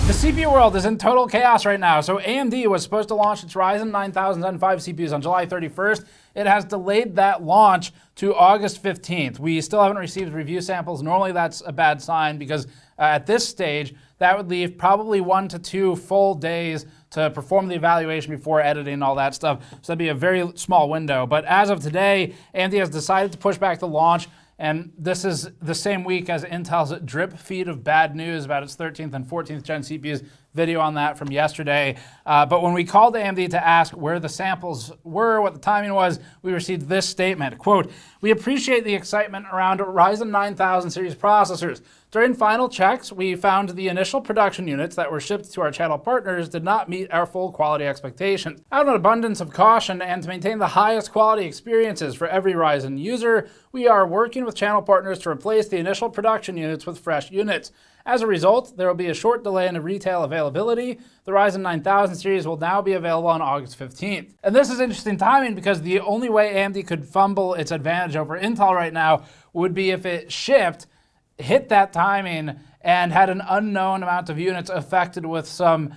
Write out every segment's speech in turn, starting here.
The CPU world is in total chaos right now. So AMD was supposed to launch its Ryzen 9000 Zen 5 CPUs on July 31st. It has delayed that launch to August 15th. We still haven't received review samples. Normally that's a bad sign because at this stage, that would leave probably 1 to 2 full days to perform the evaluation before editing and all that stuff. So that'd be a very small window. But as of today, AMD has decided to push back the launch. And this is the same week as Intel's drip feed of bad news about its 13th and 14th gen CPUs. Video on that from yesterday. But when we called AMD to ask where the samples were, what the timing was, we received this statement, quote, "We appreciate the excitement around Ryzen 9000 series processors. During final checks, we found the initial production units that were shipped to our channel partners did not meet our full quality expectations. Out of an abundance of caution and to maintain the highest quality experiences for every Ryzen user, we are working with channel partners to replace the initial production units with fresh units. As a result, there will be a short delay in the retail availability. The Ryzen 9000 series will now be available on August 15th. And this is interesting timing because the only way AMD could fumble its advantage over Intel right now would be if it shipped, hit that timing, and had an unknown amount of units affected with some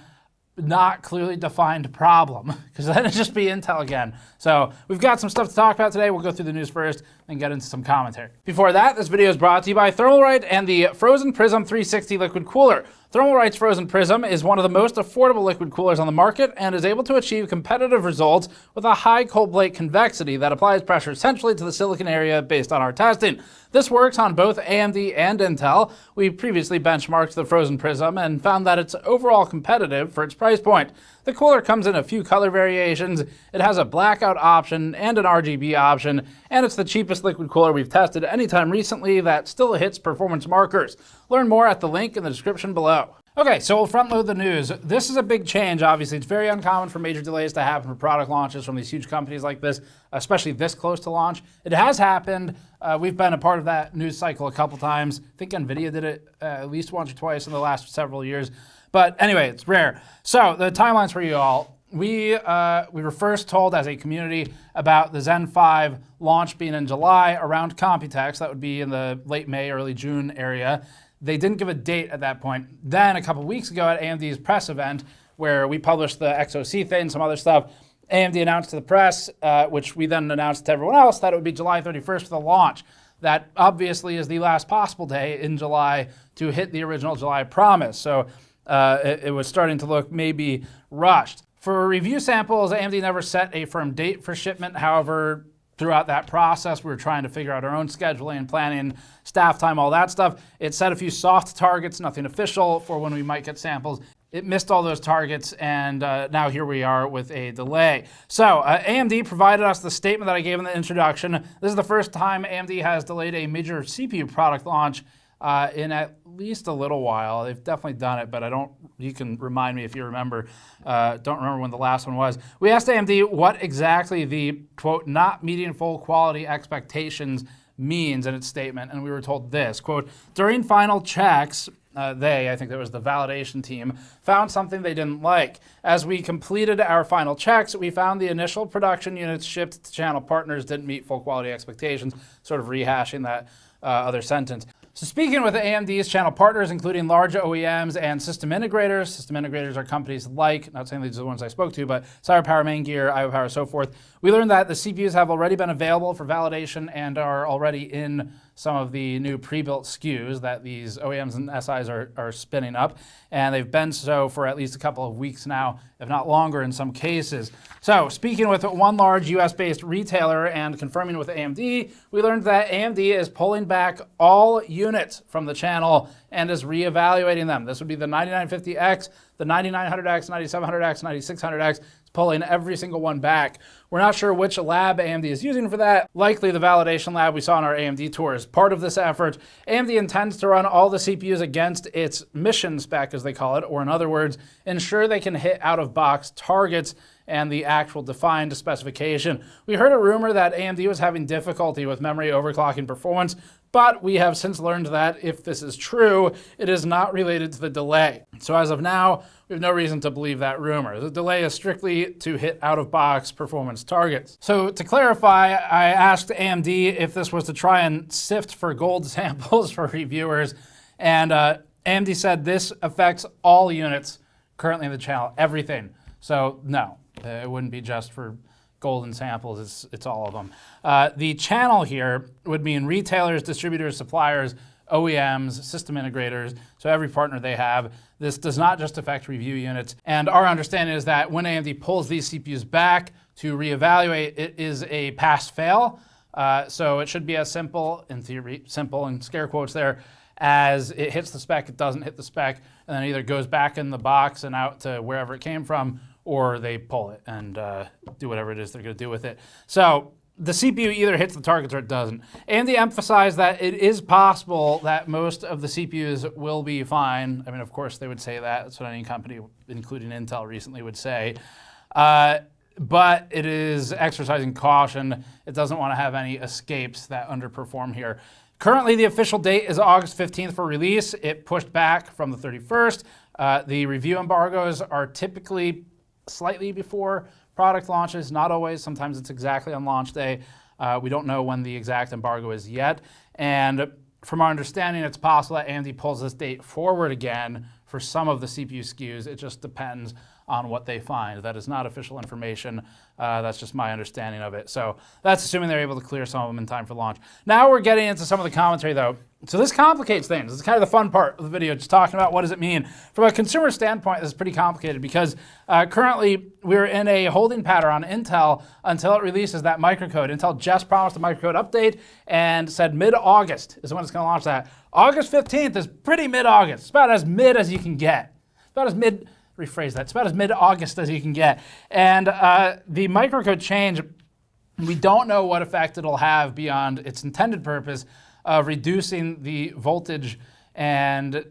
not clearly defined problem, because then it'd just be Intel again. So we've got some stuff to talk about today. We'll go through the news first and get into some commentary. Before that, this video is brought to you by Thermalright and the Frozen Prism 360 liquid cooler. Thermalright's Frozen Prism is one of the most affordable liquid coolers on the market and is able to achieve competitive results with a high cold plate convexity that applies pressure centrally to the silicon area based on our testing. This works on both AMD and Intel. We previously benchmarked the Frozen Prism and found that it's overall competitive for its price point. The cooler comes in a few color variations. It has a blackout option and an RGB option, and it's the cheapest liquid cooler we've tested anytime recently that still hits performance markers. Learn more at the link in the description below. Okay, so we'll front load the news. This is a big change, obviously. It's very uncommon for major delays to happen for product launches from these huge companies like this, especially this close to launch. It has happened. We've been a part of that news cycle a couple times. I think NVIDIA did it at least once or twice in the last several years. But anyway, it's rare. So the timelines for you all. We were first told as a community about the Zen 5 launch being in July around Computex. That would be in the late May, early June area. They didn't give a date at that point. Then a couple weeks ago at AMD's press event, where we published the XOC thing and some other stuff, AMD announced to the press, which we then announced to everyone else, that it would be July 31st for the launch. That obviously is the last possible day in July to hit the original July promise. So it was starting to look maybe rushed. For review samples, AMD never set a firm date for shipment. However, throughout that process, we were trying to figure out our own scheduling and planning, staff time, all that stuff. It set a few soft targets, nothing official, for when we might get samples. It missed all those targets, and now here we are with a delay. So AMD provided us the statement that I gave in the introduction. This is the first time AMD has delayed a major CPU product launch in at least a little while. They've definitely done it, but you can remind me if you remember. Don't remember when the last one was. We asked AMD what exactly the, quote, not meeting full quality expectations means in its statement, and we were told this, quote, during final checks, I think that was the validation team, found something they didn't like. As we completed our final checks, we found the initial production units shipped to channel partners didn't meet full quality expectations, sort of rehashing that other sentence. So speaking with AMD's channel partners, including large OEMs and system integrators are companies like, not saying these are the ones I spoke to, but CyberPower, Maingear, Iowa Power, so forth. We learned that the CPUs have already been available for validation and are already in some of the new pre-built SKUs that these OEMs and SIs are spinning up. And they've been so for at least a couple of weeks now, if not longer in some cases. So speaking with one large US-based retailer and confirming with AMD, we learned that AMD is pulling back all units from the channel and is reevaluating them. This would be the 9950X, the 9900X, 9700X, 9600X. It's pulling every single one back. We're not sure which lab AMD is using for that. Likely the validation lab we saw on our AMD tours. Part of this effort, AMD intends to run all the CPUs against its mission spec, as they call it, or in other words, ensure they can hit out-of-box targets and the actual defined specification. We heard a rumor that AMD was having difficulty with memory overclocking performance, but we have since learned that if this is true, it is not related to the delay. So as of now, we have no reason to believe that rumor. The delay is strictly to hit out-of-box performance targets. So to clarify, I asked AMD if this was to try and sift for gold samples for reviewers, and AMD said this affects all units currently in the channel, everything. So no, it wouldn't be just for golden samples, it's all of them. The channel here would mean retailers, distributors, suppliers, OEMs, system integrators, so every partner they have. This does not just affect review units. And our understanding is that when AMD pulls these CPUs back to reevaluate, it is a pass-fail. So it should be as simple, in theory, simple in scare quotes there, as it hits the spec, it doesn't hit the spec, and then either goes back in the box and out to wherever it came from, or they pull it and do whatever it is they're going to do with it. So the CPU either hits the targets or it doesn't. AMD emphasized that it is possible that most of the CPUs will be fine. I mean, of course, they would say that. That's what any company, including Intel, recently would say. But it is exercising caution. It doesn't want to have any escapes that underperform here. Currently, the official date is August 15th for release. It pushed back from the 31st. The review embargoes are typically slightly before product launches, not always. Sometimes it's exactly on launch day. We don't know when the exact embargo is yet. And from our understanding, it's possible that AMD pulls this date forward again for some of the CPU SKUs. It just depends on what they find. That is not official information. That's just my understanding of it. So that's assuming they're able to clear some of them in time for launch. Now we're getting into some of the commentary though. So this complicates things. It's kind of the fun part of the video, just talking about what does it mean. From a consumer standpoint, this is pretty complicated because currently we're in a holding pattern on Intel until it releases that microcode. Intel just promised a microcode update and said mid-August is when it's going to launch that. August 15th is pretty mid-August. It's about as mid as you can get. About as mid, rephrase that, it's about as mid-August as you can get. And the microcode change, we don't know what effect it'll have beyond its intended purpose of reducing the voltage and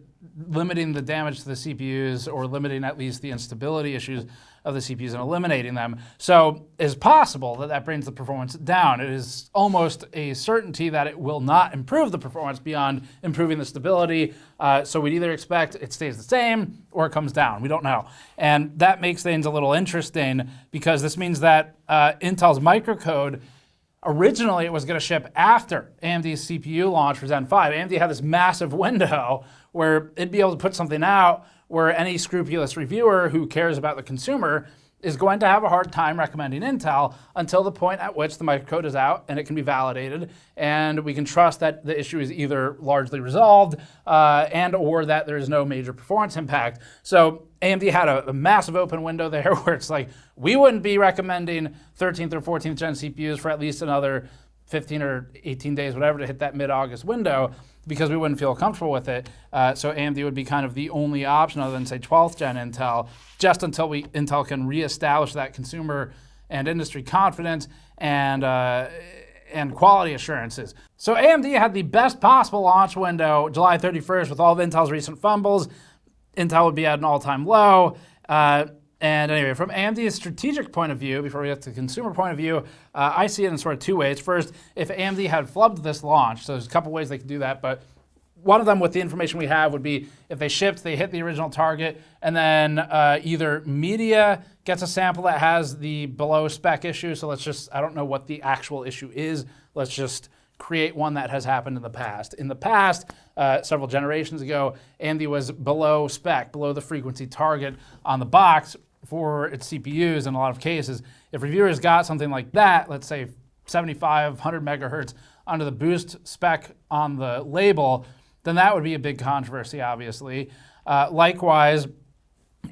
limiting the damage to the CPUs, or limiting at least the instability issues of the CPUs and eliminating them. So it's possible that that brings the performance down. It is almost a certainty that it will not improve the performance beyond improving the stability. So we'd either expect it stays the same or it comes down. We don't know. And that makes things a little interesting because this means that Intel's microcode, originally it was going to ship after AMD's CPU launch for Zen 5. AMD had this massive window where it'd be able to put something out where any scrupulous reviewer who cares about the consumer is going to have a hard time recommending Intel until the point at which the microcode is out and it can be validated, and we can trust that the issue is either largely resolved and or that there is no major performance impact. So AMD had a massive open window there where it's like, we wouldn't be recommending 13th or 14th gen CPUs for at least another 15 or 18 days, whatever, to hit that mid-August window, because we wouldn't feel comfortable with it. So AMD would be kind of the only option other than, say, 12th gen Intel, just until Intel can reestablish that consumer and industry confidence and quality assurances. So AMD had the best possible launch window, July 31st, with all of Intel's recent fumbles. Intel would be at an all-time low. And anyway, from AMD's strategic point of view, before we get to the consumer point of view, I see it in sort of two ways. First, if AMD had flubbed this launch, so there's a couple ways they could do that, but one of them with the information we have would be if they shipped, they hit the original target, and then either media gets a sample that has the below spec issue, so let's just, I don't know what the actual issue is, let's just create one that has happened in the past. In the past, several generations ago, AMD was below spec, below the frequency target on the box for its CPUs in a lot of cases. If reviewers got something like that, let's say 75, 100 megahertz under the boost spec on the label, then that would be a big controversy, obviously. Likewise,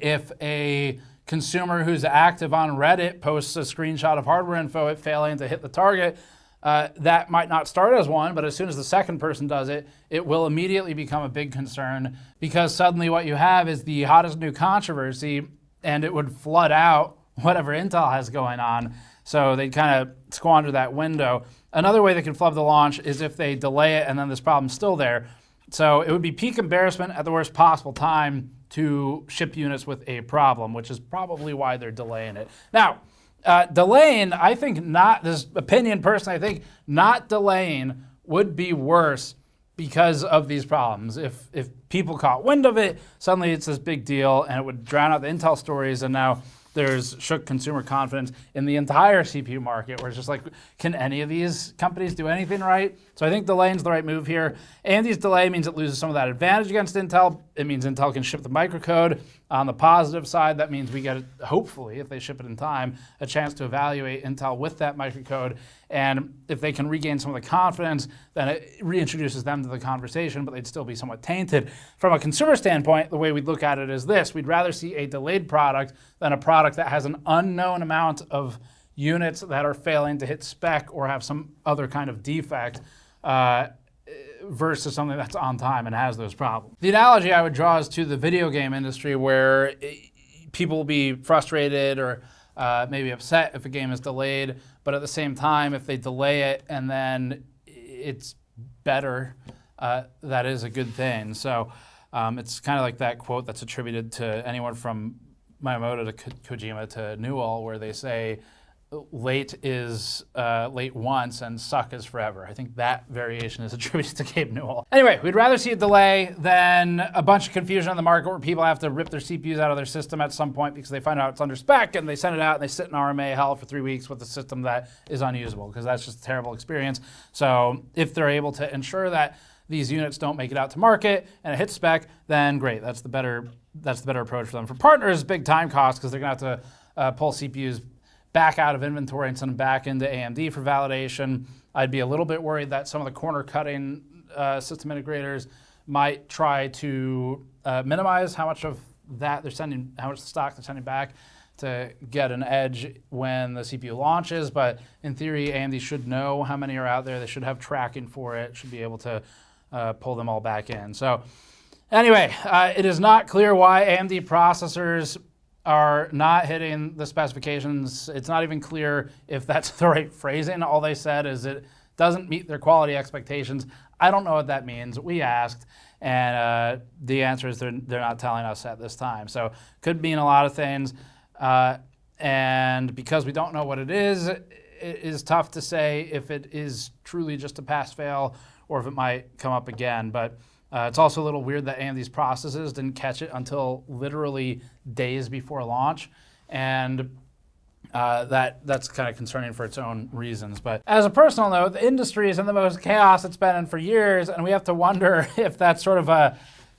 if a consumer who's active on Reddit posts a screenshot of hardware info it failing to hit the target, that might not start as one, but as soon as the second person does it, it will immediately become a big concern, because suddenly what you have is the hottest new controversy, and it would flood out whatever Intel has going on. So they'd kind of squander that window. Another way they can flub the launch is if they delay it and then this problem's still there. So it would be peak embarrassment at the worst possible time to ship units with a problem, which is probably why they're delaying it. Now, delaying, I think not, this opinion personally, I think not delaying would be worse because of these problems. If people caught wind of it, suddenly it's this big deal and it would drown out the Intel stories, and now there's shook consumer confidence in the entire CPU market, where it's just like, can any of these companies do anything right? So I think delaying is the right move here. AMD's delay means it loses some of that advantage against Intel. it means Intel can ship the microcode. On the positive side, that means we get, hopefully, if they ship it in time, a chance to evaluate Intel with that microcode. And if they can regain some of the confidence, then it reintroduces them to the conversation, but they'd still be somewhat tainted. From a consumer standpoint, the way we'd look at it is this. We'd rather see a delayed product than a product that has an unknown amount of units that are failing to hit spec or have some other kind of defect, versus something that's on time and has those problems. The analogy I would draw is to the video game industry, where people will be frustrated or maybe upset if a game is delayed, but at the same time, if they delay it and then it's better, that is a good thing. So it's kind of like that quote that's attributed to anyone from Miyamoto to Kojima to Newell, where they say, late is late once and suck is forever. I think that variation is attributed to Gabe Newell. Anyway, we'd rather see a delay than a bunch of confusion on the market where people have to rip their CPUs out of their system at some point because they find out it's under spec and they send it out and they sit in RMA hell for 3 weeks with a system that is unusable, because that's just a terrible experience. So if they're able to ensure that these units don't make it out to market and it hits spec, then great. That's the better approach for them. For partners, big time cost, because they're gonna have to pull CPUs back out of inventory and send them back into AMD for validation. I'd be a little bit worried that some of the corner cutting system integrators might try to minimize how much of that they're sending, how much stock they're sending back to get an edge when the CPU launches. But in theory, AMD should know how many are out there. They should have tracking for it, should be able to pull them all back in. So anyway, it is not clear why AMD processors are not hitting the specifications. It's not even clear if that's the right phrasing. All they said is it doesn't meet their quality expectations. I don't know what that means. We asked, and the answer is they're not telling us at this time. So could mean a lot of things. And because we don't know what it is tough to say if it is truly just a pass-fail or if it might come up again. But it's also a little weird that AMD's processes didn't catch it until literally days before launch, and that's kind of concerning for its own reasons. But as a personal note, the industry is in the most chaos it's been in for years, and we have to wonder if that's sort of a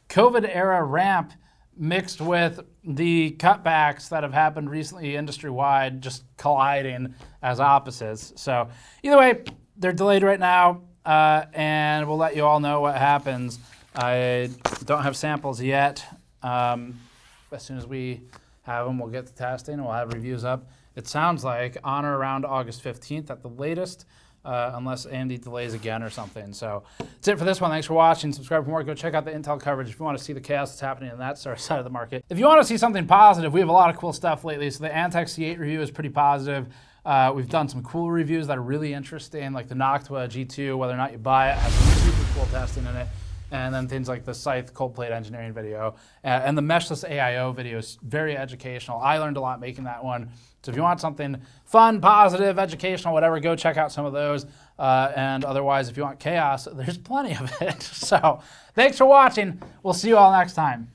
COVID-era ramp mixed with the cutbacks that have happened recently industry-wide just colliding as opposites. So either way, they're delayed right now, and we'll let you all know what happens. I don't have samples yet. As soon as we have them, we'll get to testing and we'll have reviews up. It sounds like on or around August 15th at the latest, unless AMD delays again or something. So that's it for this one. Thanks for watching. Subscribe for more. Go check out the Intel coverage if you want to see the chaos that's happening in that side of the market. If you want to see something positive, we have a lot of cool stuff lately. So the Antec C8 review is pretty positive. We've done some cool reviews that are really interesting, like the Noctua G2, whether or not you buy it, has some super cool testing in it. And then things like the Scythe cold plate engineering video. And the meshless AIO video is very educational. I learned a lot making that one. So if you want something fun, positive, educational, whatever, go check out some of those. And otherwise, if you want chaos, there's plenty of it. So thanks for watching. We'll see you all next time.